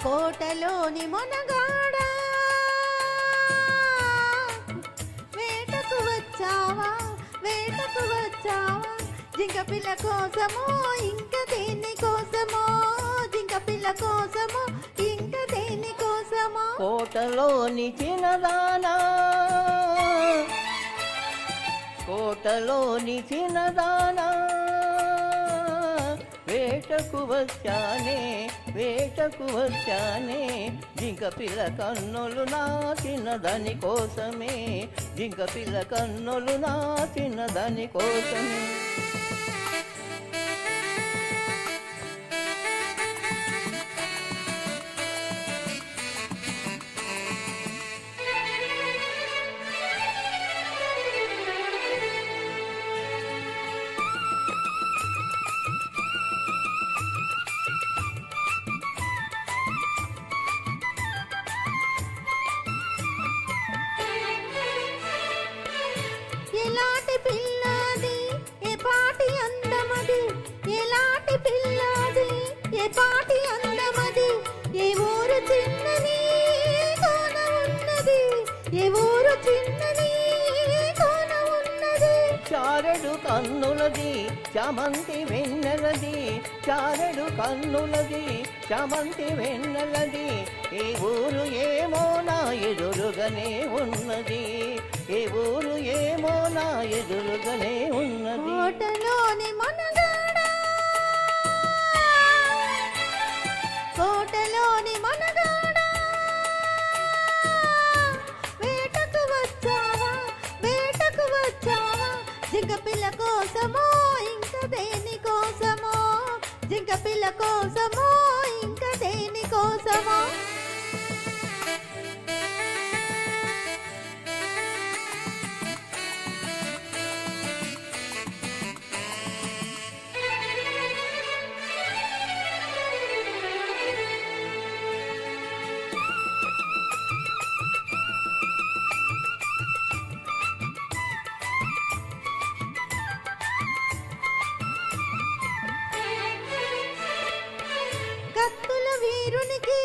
కోటలోని మొనగాడా వేటకు వచ్చావా వేటకు వచ్చావా జింక పిల్ల కోసమో ఇంకా దేని కోసమో జింక పిల్ల కోసమో ఇంకా దేని కోసమో కోటలోని చిన్నదానా కోటలోని చిన్నదానా వేటకు వచ్చానే వేటకు వచ్చానే జింక పిల్ల కన్నులు నా చిన్నదాని కోసమే జింక పిల్ల కన్నులు నా చిన్నదాని కోసమే ఎలాంటి పిల్లది ఏ పాటి అందమది ఎలాంటి పిల్లది ఏ పాటి అందమది ఏ ఊరు చిన్నది కోన ఉన్నది ఏ ఊరు చిన్నది కోన ఉన్నది చారెడు కన్నులది చామంతి వెన్నెలది చారెడు కన్నులది చామంతి వెన్నెలది ఏ ఊరు ఏమో నా ఎదురుగానే ఉన్నది ఏ ఊరు ఏమో నా ఎదురుగానే ఉన్నది కోటలోని మొనగాడా కోటలోని మొనగాడా వేటకు వచ్చావా వేటకు వచ్చావా జింక పిల్ల కోసమో ఇంకా దేని కోసమో జింక పిల్ల కోసమో ఇంకా దేని కోసమో కత్తుల వీరునికి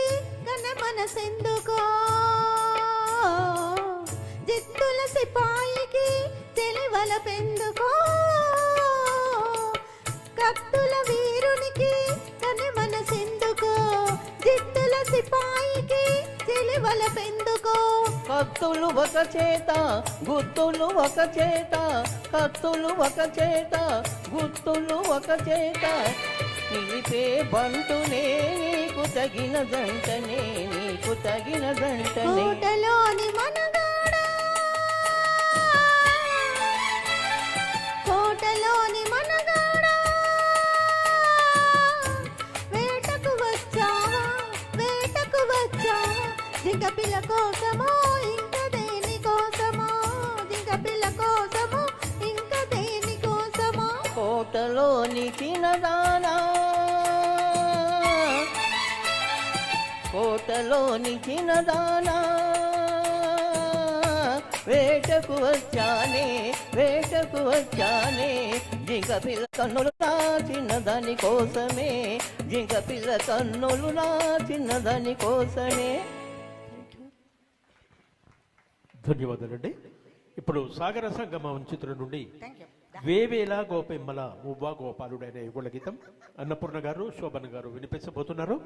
కన మనసెందుకో జిత్తుల సిపాయికి తెలివల పెందుకో కత్తుల వీరునికి కన మనసెందుకో జిత్తుల సిపాయికి తెలివల పెందుకో కత్తులు ఒక చేత గుత్తులు ఒక చేత కత్తులు ఒక చేత గుత్తులు ఒక చేత నిలిపే బంటునే నీకు తగిన జంటనే నీకు తగిన జంటనే కోటలోని మొనగాడా కోటలోని మొనగాడా వేటకు వచ్చావా వేటకు వచ్చావా జింక పిల్ల కోసమో ఇంకా దేని కోసమో జింక పిల్ల కోసమో ఇంకా దేని కోసమో కోటలోని చిన్నదానా కోటలోని చిన్నదానా వేటకు వచ్చానే వేటకు వచ్చానే జింక పిల్ల కన్నులు నా చిన్నదాని కోసమే జింక పిల్ల కన్నులు నా చిన్నదాని కోసమే ధన్యవాదాలండి. ఇప్పుడు సాగర సంగమం చిత్రం నుండి వేవేల గోపెమ్మల మువ్వా గోపాలుడైన యుగళ గీతం అన్నపూర్ణ గారు శోభన్ గారు వినిపించబోతున్నారు.